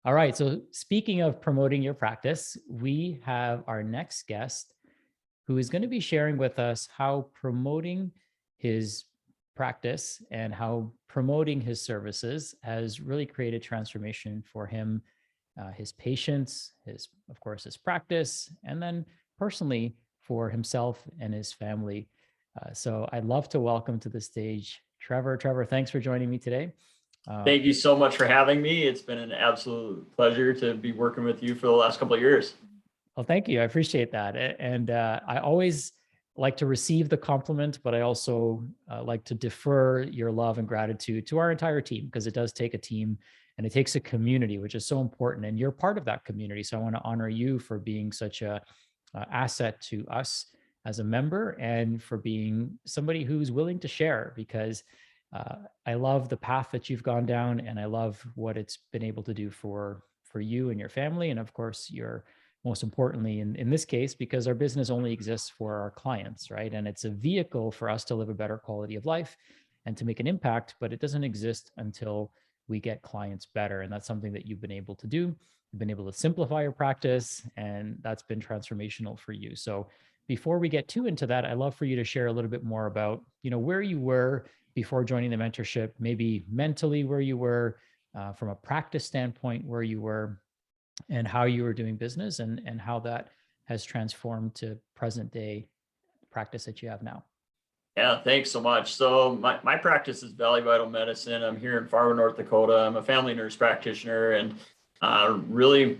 All right. So, speaking of promoting your practice, we have our next guest who is going to be sharing with us how promoting his practice and how promoting his services has really created transformation for him, his patients, of course, his practice, and then personally for himself and his family. So, I'd love to welcome to the stage Trevor. Trevor, thanks for joining me today. Uh, Thank you so much for having me. It's been an absolute pleasure to be working with you for the last couple of years. Well, thank you. I appreciate that. And I always like to receive the compliment, but I also like to defer your love and gratitude to our entire team because it does take a team and it takes a community, which is so important. And you're part of that community. So I want to honor you for being such a asset to us as a member and for being somebody who's willing to share because I love the path that you've gone down and I love what it's been able to do for you and your family. And of course, your most importantly in this case because our business only exists for our clients, right? And it's a vehicle for us to live a better quality of life and to make an impact, but it doesn't exist until we get clients better. And that's something that you've been able to do. You've been able to simplify your practice, and that's been transformational for you. So before we get too into that, I'd love for you to share a little bit more about, where you were before joining the mentorship, maybe mentally where you were, from a practice standpoint, where you were, and how you were doing business and how that has transformed to present day practice that you have now. Yeah, thanks so much. So my practice is Valley Vital Medicine. I'm here in Fargo, North Dakota. I'm a family nurse practitioner, and really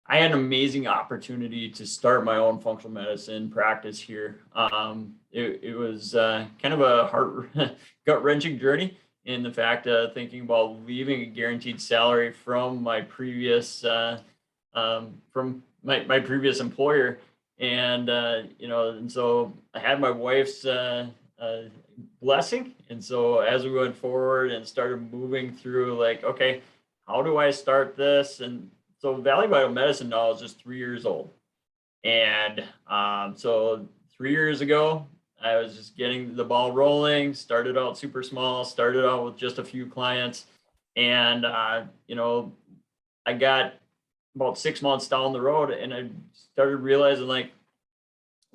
I had an amazing opportunity to start my own functional medicine practice here. It was kind of a heart gut wrenching journey in the fact of thinking about leaving a guaranteed salary from my previous from my previous employer, and so I had my wife's blessing, and so as we went forward and started moving through, like, okay, how do I start this? And so Valley Vital Medicine now is just 3 years old. And so 3 years ago, I was just getting the ball rolling, started out super small, started out with just a few clients. And, I got about 6 months down the road and I started realizing, like,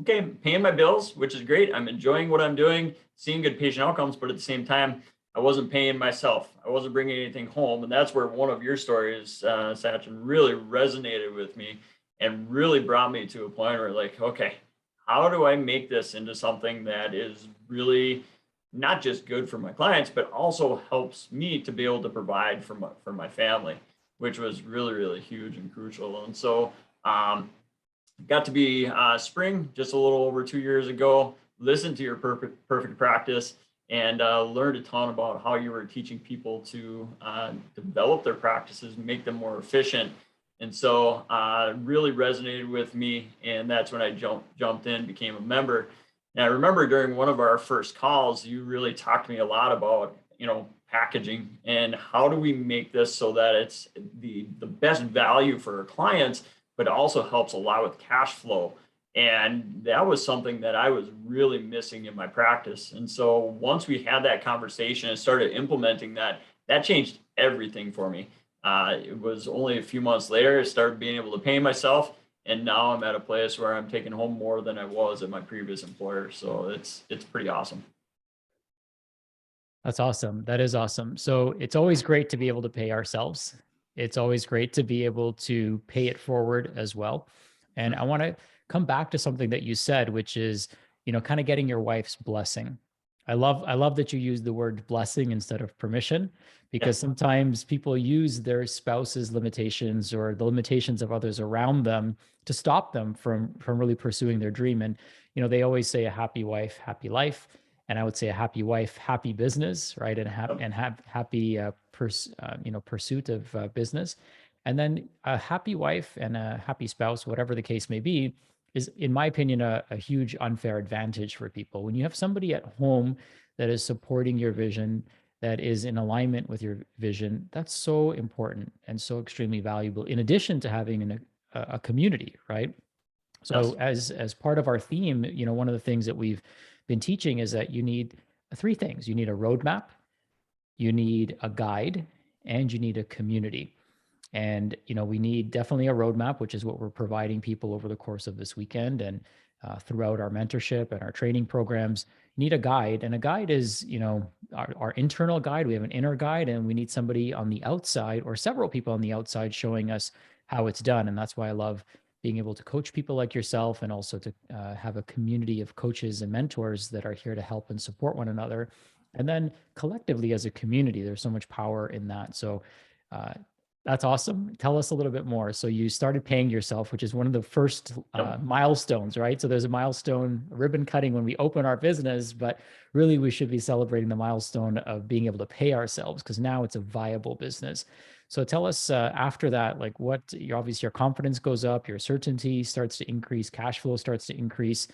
okay, I'm paying my bills, which is great. I'm enjoying what I'm doing, seeing good patient outcomes, but at the same time, I wasn't paying myself. I wasn't bringing anything home. And that's where one of your stories, Sachin, really resonated with me and really brought me to a point where, like, okay, how do I make this into something that is really not just good for my clients, but also helps me to be able to provide for my family, which was really, really huge and crucial. And so, got to be spring just a little over 2 years ago, listened to your perfect practice, and learned a ton about how you were teaching people to develop their practices, make them more efficient. And so really resonated with me. And that's when I jumped in, became a member. And I remember during one of our first calls, you really talked to me a lot about, packaging and how do we make this so that it's the best value for our clients, but also helps a lot with cash flow. And that was something that I was really missing in my practice. And so once we had that conversation and started implementing that, that changed everything for me. It was only a few months later, I started being able to pay myself. And now I'm at a place where I'm taking home more than I was at my previous employer. So it's pretty awesome. That's awesome. That is awesome. So it's always great to be able to pay ourselves. It's always great to be able to pay it forward as well. And I want to come back to something that you said, which is, kind of getting your wife's blessing. I love that you use the word blessing instead of permission, Yeah. because sometimes people use their spouse's limitations or the limitations of others around them to stop them from really pursuing their dream. And, they always say a happy wife, happy life. And I would say a happy wife, happy business, right? And have happy pursuit of business. And then a happy wife and a happy spouse, whatever the case may be, is, in my opinion, a huge unfair advantage for people. When you have somebody at home that is supporting your vision, that is in alignment with your vision, that's so important and so extremely valuable. In addition to having a community, right? So Yes. as part of our theme, one of the things that we've been teaching is that you need three things. You need a roadmap, you need a guide, and you need a community. And, we need definitely a roadmap, which is what we're providing people over the course of this weekend and throughout our mentorship and our training programs. You need a guide, and a guide is, our internal guide. We have an inner guide, and we need somebody on the outside or several people on the outside showing us how it's done. And that's why I love being able to coach people like yourself, and also to have a community of coaches and mentors that are here to help and support one another. And then collectively as a community, there's so much power in that. So, uh, that's awesome. Tell us a little bit more. So you started paying yourself, which is one of the first Yep. milestones, right? So there's a milestone, ribbon cutting when we open our business, but really we should be celebrating the milestone of being able to pay ourselves, because now it's a viable business. So tell us after that, like obviously your confidence goes up, your certainty starts to increase, cash flow starts to increase.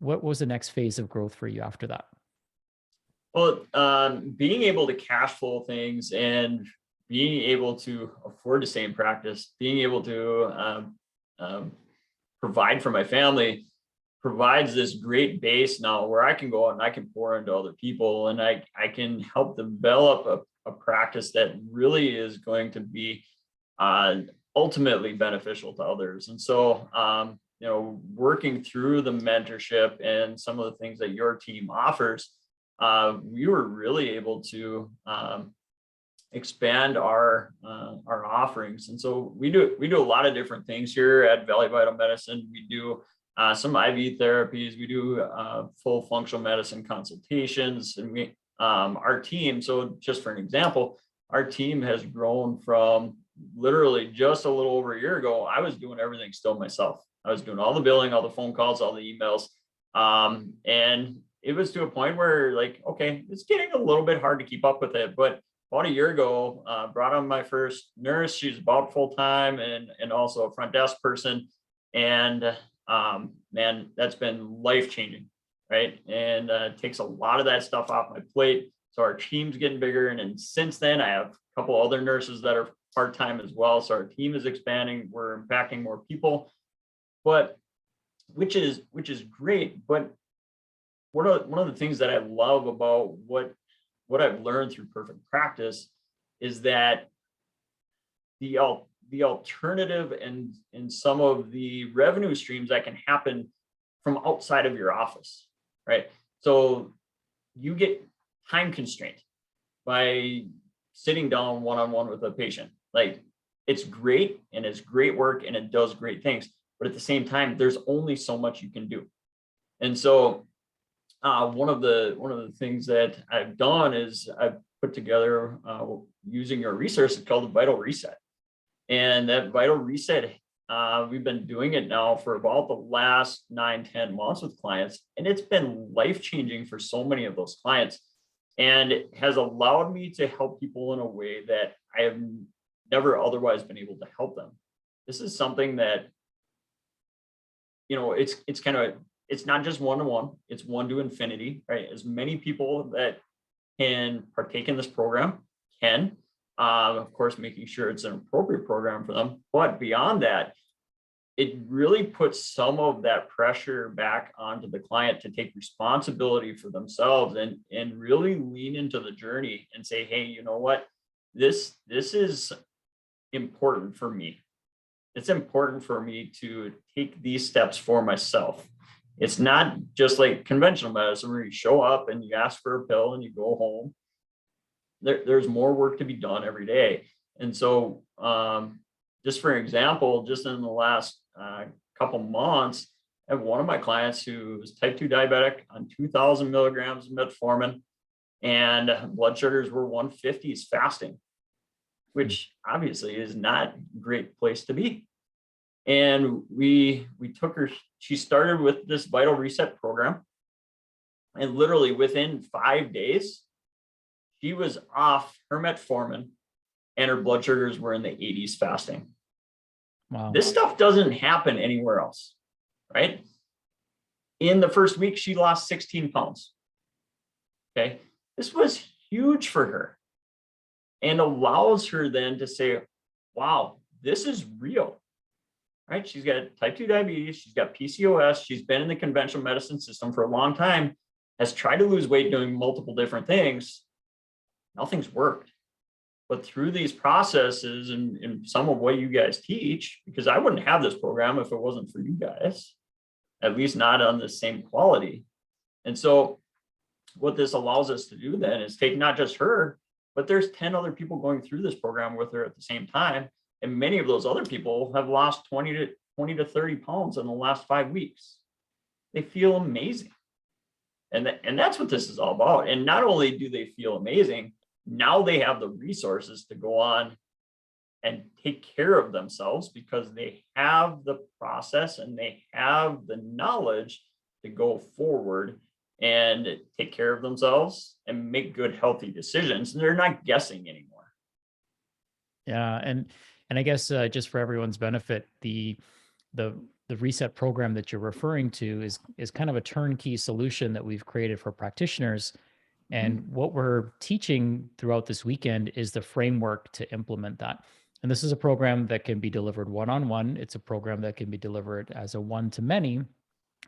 What was the next phase of growth for you after that? Well, being able to cash flow things and being able to afford to stay in practice, being able to provide for my family provides this great base now where I can go out and I can pour into other people, and I can help develop a practice that really is going to be ultimately beneficial to others. And so, working through the mentorship and some of the things that your team offers, we were really able to expand our offerings. And so we do a lot of different things here at Valley Vital Medicine. We do some IV therapies. We do full functional medicine consultations, and our team. So just for an example, our team has grown from literally just a little over a year ago. I was doing everything still myself. I was doing all the billing, all the phone calls, all the emails, and it was to a point where, like, okay, it's getting a little bit hard to keep up with it. But about a year ago, brought on my first nurse. She's about full time, and also a front desk person. And man, that's been life changing, right? And takes a lot of that stuff off my plate. So our team's getting bigger, and since then, I have a couple other nurses that are part time as well. So our team is expanding. We're impacting more people, but which is great. But one of the things that I love about what I've learned through Perfect Practice is that the alternative and some of the revenue streams that can happen from outside of your office, right? So you get time constraint by sitting down one-on-one with a patient. Like, it's great, and it's great work, and it does great things, but at the same time, there's only so much you can do. And so one of the things that I've done is I've put together, using your resource, it's called the Vital Reset. And that Vital Reset, we've been doing it now for about the last 9-10 months with clients, and it's been life-changing for so many of those clients, and it has allowed me to help people in a way that I have never otherwise been able to help them. This is something that, it's kind of, it's not just one-to-one, it's one to infinity, right? As many people that can partake in this program can, of course, making sure it's an appropriate program for them. But beyond that, it really puts some of that pressure back onto the client to take responsibility for themselves and really lean into the journey and say, hey, you know what? This is important for me. It's important for me to take these steps for myself. It's not just like conventional medicine where you show up and you ask for a pill and you go home. There's more work to be done every day. And so, just for example, just in the last couple months, I have one of my clients who is type 2 diabetic on 2,000 milligrams of metformin, and blood sugars were 150s fasting, which obviously is not a great place to be. And we took her, she started with this Vital Reset program, and literally within 5 days, she was off her metformin and her blood sugars were in the 80s fasting. Wow. This stuff doesn't happen anywhere else, right? In the first week, she lost 16 pounds. Okay. This was huge for her and allows her then to say, wow, this is real, right? She's got type 2 diabetes. She's got PCOS. She's been in the conventional medicine system for a long time, has tried to lose weight doing multiple different things. Nothing's worked. But through these processes and some of what you guys teach, because I wouldn't have this program if it wasn't for you guys, at least not on the same quality. And so what this allows us to do then is take not just her, but there's 10 other people going through this program with her at the same time. And many of those other people have lost 20 to 30 pounds in the last 5 weeks. They feel amazing. And that's what this is all about. And not only do they feel amazing, now they have the resources to go on and take care of themselves because they have the process and they have the knowledge to go forward and take care of themselves and make good, healthy decisions. And they're not guessing anymore. Yeah, and I guess just for everyone's benefit, the reset program that you're referring to is kind of a turnkey solution that we've created for practitioners. And what we're teaching throughout this weekend is the framework to implement that. And this is a program that can be delivered one-on-one. It's a program that can be delivered as a one-to-many.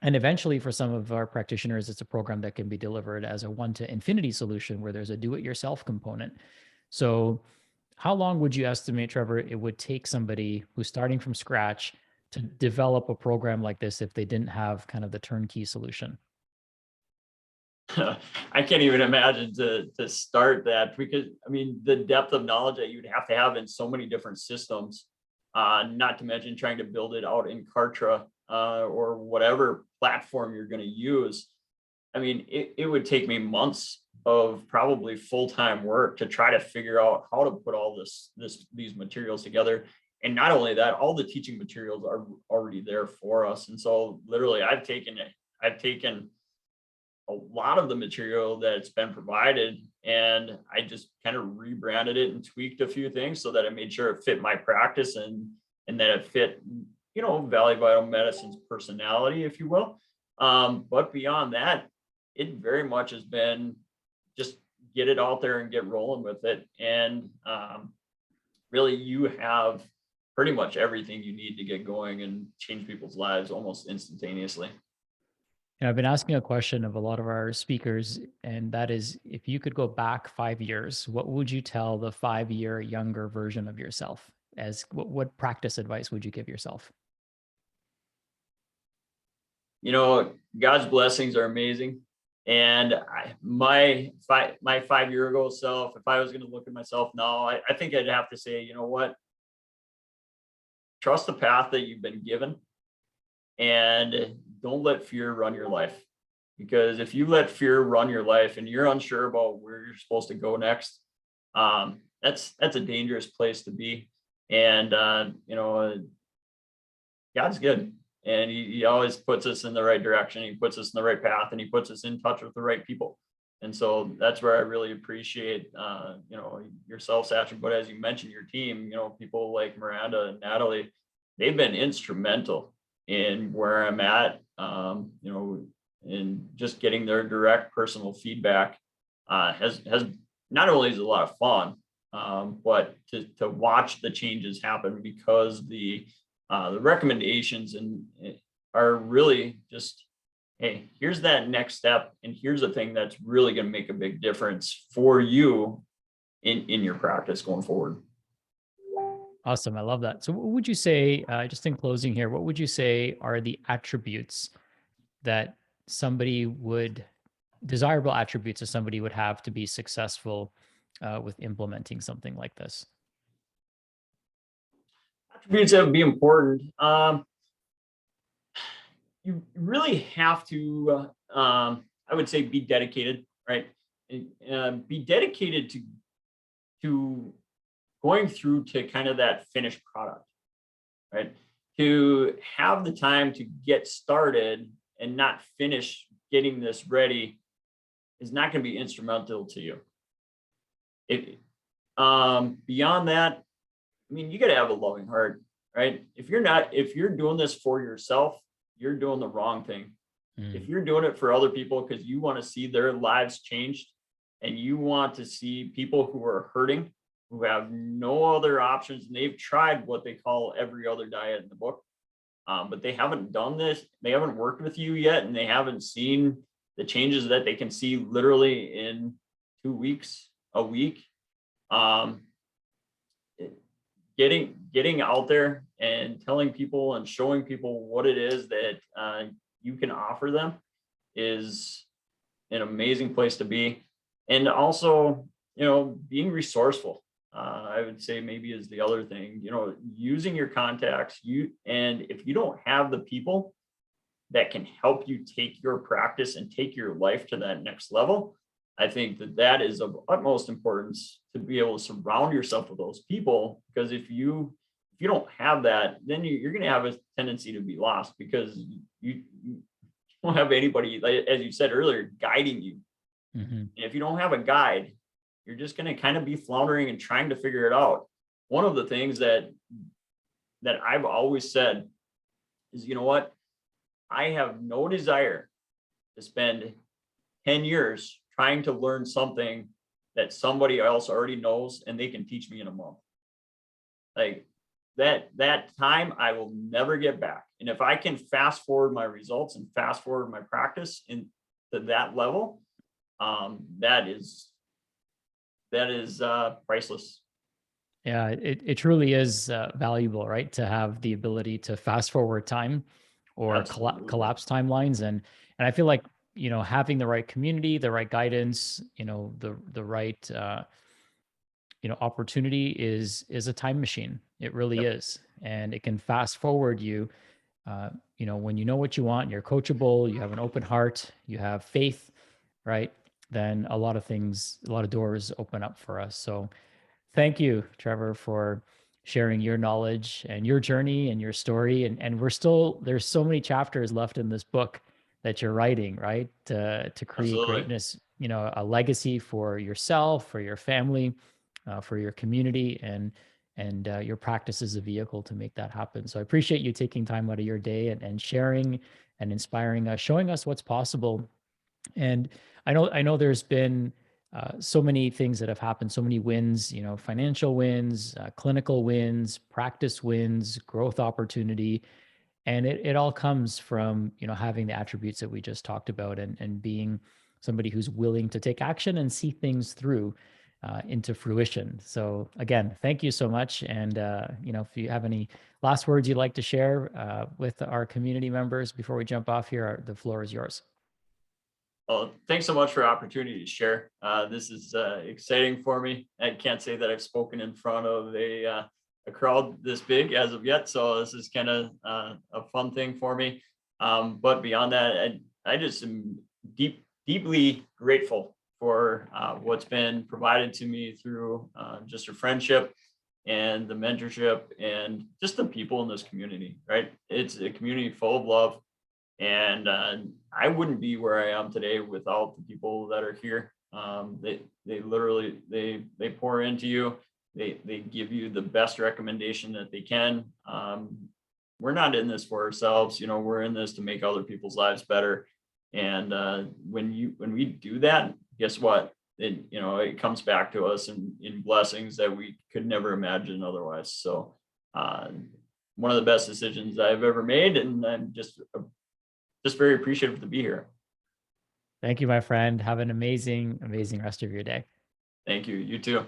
And eventually, for some of our practitioners, it's a program that can be delivered as a one-to-infinity solution where there's a do-it-yourself component. So how long would you estimate, Trevor, it would take somebody who's starting from scratch to develop a program like this if they didn't have kind of the turnkey solution? I can't even imagine to start that, because I mean the depth of knowledge that you'd have to have in so many different systems, not to mention trying to build it out in Kartra or whatever platform you're going to use. I mean, it would take me months of probably full-time work to try to figure out how to put all these materials together. And not only that, all the teaching materials are already there for us. And so literally I've taken a lot of the material that's been provided and I just kind of rebranded it and tweaked a few things so that it made sure it fit my practice and that it fit, Valley Vital Medicine's personality, if you will. But beyond that, it very much has been just get it out there and get rolling with it. And really you have pretty much everything you need to get going and change people's lives almost instantaneously. I've been asking a question of a lot of our speakers, and that is, if you could go back 5 years, what would you tell the 5-year younger version of yourself? As what practice advice would you give yourself? God's blessings are amazing. And my 5 year ago self, if I was going to look at myself now, I think I'd have to say, you know what? Trust the path that you've been given and don't let fear run your life. Because if you let fear run your life and you're unsure about where you're supposed to go next, that's a dangerous place to be. And, God's good. And he always puts us in the right direction. He puts us in the right path and he puts us in touch with the right people. And so that's where I really appreciate, yourself, Sachin, but as you mentioned, your team, people like Miranda and Natalie, they've been instrumental in where I'm at, in just getting their direct personal feedback, has not only is a lot of fun, but to watch the changes happen because the recommendations are really just, hey, here's that next step, and here's a thing that's really going to make a big difference for you in your practice going forward. Awesome. I love that. So what would you say, just in closing here, what would you say are the attributes that desirable attributes that somebody would have to be successful with implementing something like this? Attributes that would be important. You really have to, I would say, be dedicated, right? Be dedicated to going through to kind of that finished product, right? To have the time to get started and not finish getting this ready is not going to be instrumental to you. Beyond that, I mean, you got to have a loving heart, right? If you're doing this for yourself, you're doing the wrong thing. If you're doing it for other people because you want to see their lives changed and you want to see people who are hurting, who have no other options, and they've tried what they call every other diet in the book, but they haven't done this, they haven't worked with you yet, and they haven't seen the changes that they can see literally in 2 weeks, a week. getting out there and telling people and showing people what it is that you can offer them is an amazing place to be. And also, being resourceful, I would say maybe is the other thing, using your contacts, and if you don't have the people that can help you take your practice and take your life to that next level, I think that is of utmost importance to be able to surround yourself with those people. Because if you don't have that, then you're going to have a tendency to be lost, because you don't have anybody, like, as you said earlier, guiding you. Mhm. And if you don't have a guide, you're just going to kind of be floundering and trying to figure it out. One of the things that I've always said is, you know what? I have no desire to spend 10 years trying to learn something that somebody else already knows and they can teach me in a month. Like that time I will never get back. And if I can fast forward my results and fast forward my practice into that level, that is priceless. Yeah, it truly is valuable, right? To have the ability to fast forward time or Absolutely. collapse timelines, and I feel like having the right community, the right guidance, the right opportunity is a time machine. It really Yep. is, and it can fast forward you. When you know what you want, you're coachable, you have an open heart, you have faith, right? Then a lot of things, a lot of doors open up for us. So thank you, Trevor, for sharing your knowledge and your journey and your story. And there's so many chapters left in this book that you're writing, right? To create Absolutely. greatness, a legacy for yourself, for your family, for your community, and your practice is a vehicle to make that happen. So I appreciate you taking time out of your day and sharing and inspiring us, showing us what's possible. And I know there's been so many things that have happened, so many wins, financial wins, clinical wins, practice wins, growth opportunity. And it all comes from, having the attributes that we just talked about, and being somebody who's willing to take action and see things through into fruition. So again, thank you so much. And, if you have any last words you'd like to share with our community members before we jump off here, the floor is yours. Well, thanks so much for the opportunity to share. This is exciting for me. I can't say that I've spoken in front of a crowd this big as of yet, so this is kind of a fun thing for me. But beyond that, I just am deeply grateful for what's been provided to me through just a friendship and the mentorship and just the people in this community. Right, it's a community full of love, and I wouldn't be where I am today without the people that are here. They literally they pour into you. They give you the best recommendation that they can. We're not in this for ourselves, we're in this to make other people's lives better. And when we do that, guess what? It comes back to us in blessings that we could never imagine otherwise. So uh, one of the best decisions I've ever made, and I'm just very appreciative to be here. Thank you, my friend. Have an amazing, amazing rest of your day. Thank you. You too.